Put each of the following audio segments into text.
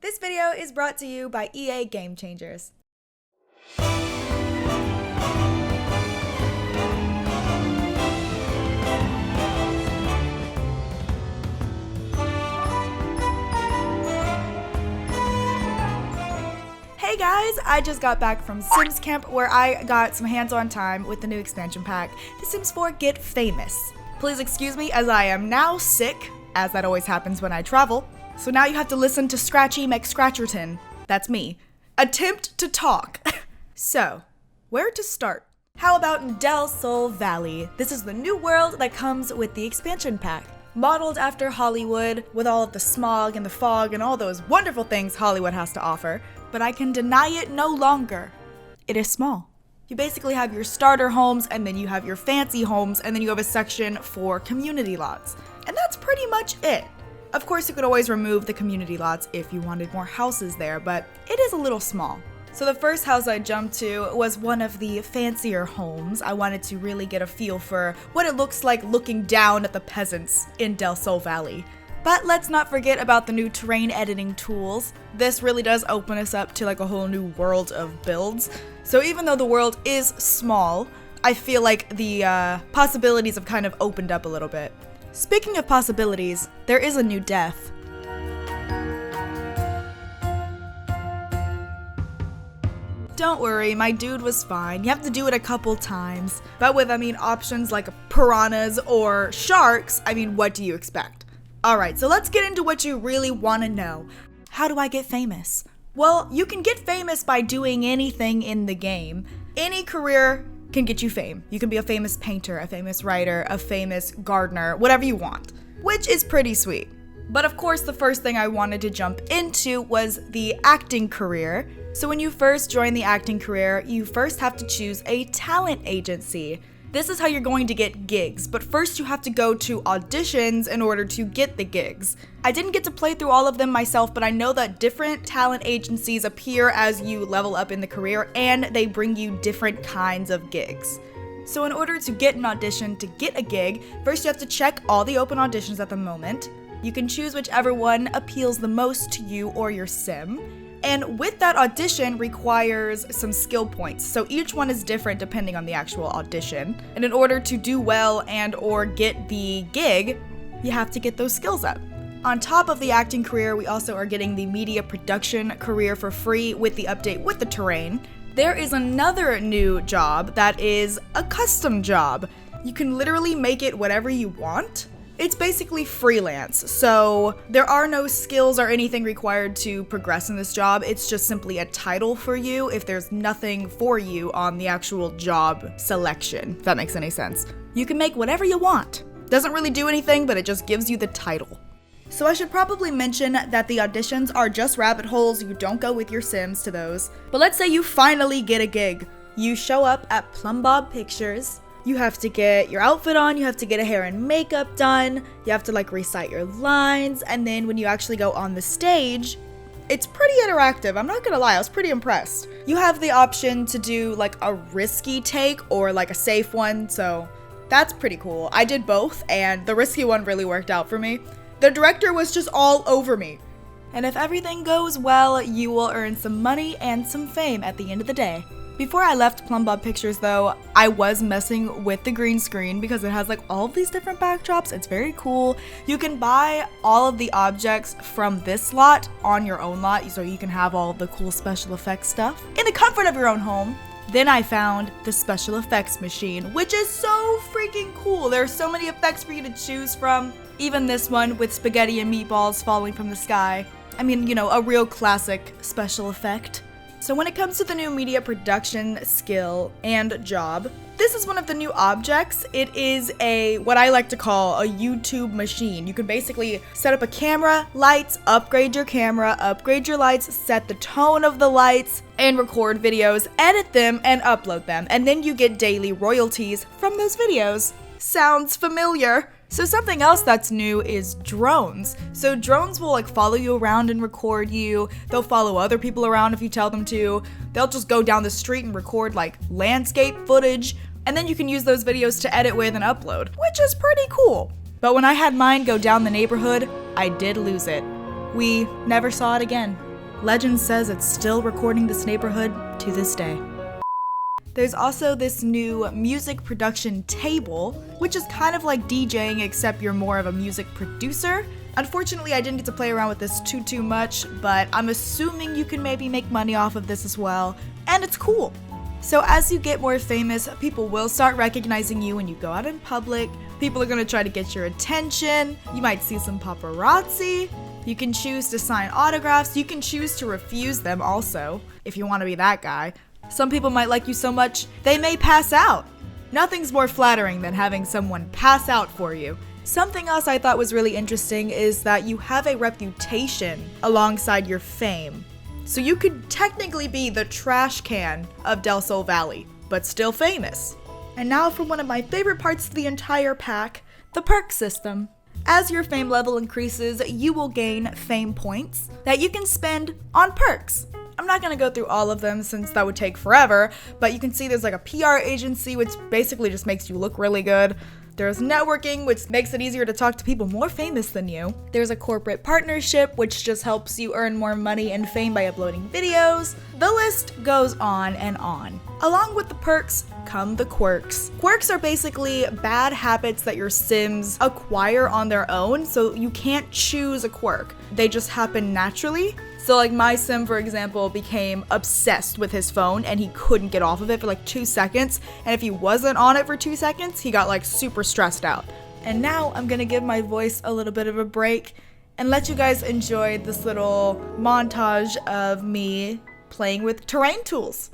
This video is brought to you by EA Game Changers. Hey guys, I just got back from SimsCamp where I got some hands-on time with the new expansion pack, The Sims 4 Get Famous. Please excuse me as I am now sick, as that always happens when I travel. So now you have to listen to Scratchy McScratcherton, that's me, attempt to talk. So, where to start? How about in Del Sol Valley? This is the new world that comes with the expansion pack. Modeled after Hollywood, with all of the smog and the fog and all those wonderful things Hollywood has to offer, but I can deny it no longer. It is small. You basically have your starter homes, and then you have your fancy homes, and then you have a section for community lots. And that's pretty much it. Of course, you could always remove the community lots if you wanted more houses there, but it is a little small. So the first house I jumped to was one of the fancier homes. I wanted to really get a feel for what it looks like looking down at the peasants in Del Sol Valley. But let's not forget about the new terrain editing tools. This really does open us up to like a whole new world of builds. So even though the world is small, I feel like the possibilities have kind of opened up a little bit. Speaking of possibilities, there is a new death. Don't worry, my dude was fine. You have to do it a couple times. But with, options like piranhas or sharks, what do you expect? Alright, so let's get into what you really want to know. How do I get famous? Well, you can get famous by doing anything in the game. Any career can get you fame. You can be a famous painter, a famous writer, a famous gardener, whatever you want, which is pretty sweet. But of course, the first thing I wanted to jump into was the acting career. So when you first join the acting career, you first have to choose a talent agency. This is how you're going to get gigs, but first you have to go to auditions in order to get the gigs. I didn't get to play through all of them myself, but I know that different talent agencies appear as you level up in the career, and they bring you different kinds of gigs. So in order to get an audition to get a gig, first you have to check all the open auditions at the moment. You can choose whichever one appeals the most to you or your sim. And with that audition requires some skill points, so each one is different depending on the actual audition. And in order to do well and or get the gig, you have to get those skills up. On top of the acting career, we also are getting the media production career for free with the update with the terrain. There is another new job that is a custom job. You can literally make it whatever you want. It's basically freelance, so there are no skills or anything required to progress in this job. It's just simply a title for you if there's nothing for you on the actual job selection, if that makes any sense. You can make whatever you want. Doesn't really do anything, but it just gives you the title. So I should probably mention that the auditions are just rabbit holes. You don't go with your Sims to those. But let's say you finally get a gig. You show up at Plumbob Pictures. You have to get your outfit on, you have to get a hair and makeup done, you have to recite your lines, and then when you actually go on the stage, it's pretty interactive. I'm not gonna lie, I was pretty impressed. You have the option to do a risky take or a safe one, so that's pretty cool. I did both, and the risky one really worked out for me. The director was just all over me. And if everything goes well, you will earn some money and some fame at the end of the day. Before I left Plumbob Pictures though, I was messing with the green screen because it has all of these different backdrops. It's very cool. You can buy all of the objects from this lot on your own lot so you can have all of the cool special effects stuff in the comfort of your own home. Then I found the special effects machine, which is so freaking cool. There are so many effects for you to choose from. Even this one with spaghetti and meatballs falling from the sky. A real classic special effect. So when it comes to the new media production skill and job, this is one of the new objects. It is what I like to call a YouTube machine. You can basically set up a camera, lights, upgrade your camera, upgrade your lights, set the tone of the lights, and record videos, edit them, and upload them. And then you get daily royalties from those videos. Sounds familiar? So something else that's new is drones. So drones will follow you around and record you. They'll follow other people around if you tell them to. They'll just go down the street and record landscape footage. And then you can use those videos to edit with and upload, which is pretty cool. But when I had mine go down the neighborhood, I did lose it. We never saw it again. Legend says it's still recording this neighborhood to this day. There's also this new music production table, which is kind of like DJing except you're more of a music producer. Unfortunately, I didn't get to play around with this too much, but I'm assuming you can maybe make money off of this as well, and it's cool. So as you get more famous, people will start recognizing you when you go out in public. People are gonna try to get your attention. You might see some paparazzi. You can choose to sign autographs. You can choose to refuse them also, if you wanna be that guy. Some people might like you so much, they may pass out. Nothing's more flattering than having someone pass out for you. Something else I thought was really interesting is that you have a reputation alongside your fame. So you could technically be the trash can of Del Sol Valley, but still famous. And now for one of my favorite parts of the entire pack, the perk system. As your fame level increases, you will gain fame points that you can spend on perks. I'm not gonna go through all of them since that would take forever, but you can see there's like a PR agency, which basically just makes you look really good. There's networking, which makes it easier to talk to people more famous than you. There's a corporate partnership, which just helps you earn more money and fame by uploading videos. The list goes on and on. Along with the perks come the quirks. Quirks are basically bad habits that your Sims acquire on their own, so you can't choose a quirk. They just happen naturally. So like my Sim, for example, became obsessed with his phone and he couldn't get off of it for like 2 seconds. And if he wasn't on it for 2 seconds, he got like super stressed out. And now I'm gonna give my voice a little bit of a break and let you guys enjoy this little montage of me playing with terrain tools.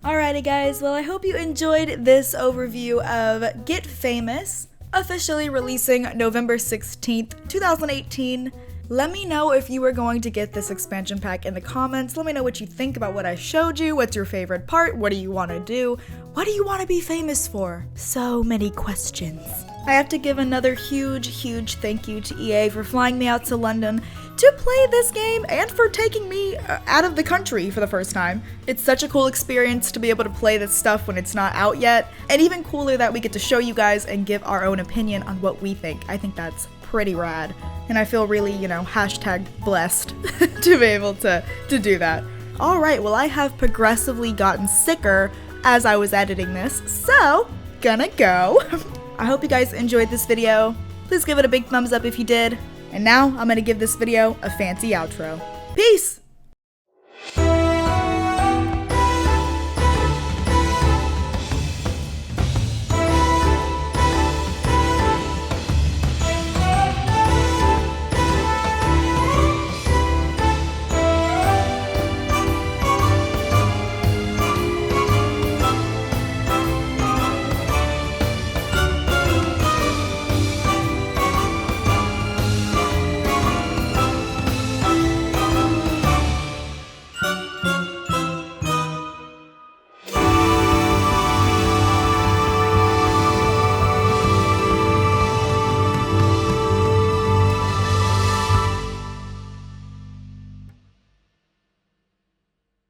Alrighty guys, well I hope you enjoyed this overview of Get Famous, officially releasing November 16th, 2018. Let me know if you are going to get this expansion pack in the comments. Let me know what you think about what I showed you. What's your favorite part? What do you want to do? What do you want to be famous for? So many questions. I have to give another huge thank you to EA for flying me out to London to play this game and for taking me out of the country for the first time. It's such a cool experience to be able to play this stuff when it's not out yet, and even cooler that we get to show you guys and give our own opinion on what we think. I think that's pretty rad, and I feel really, hashtag blessed to be able to do that. Alright, well I have progressively gotten sicker as I was editing this, so gonna go. I hope you guys enjoyed this video. Please give it a big thumbs up if you did. And now I'm gonna give this video a fancy outro. Peace!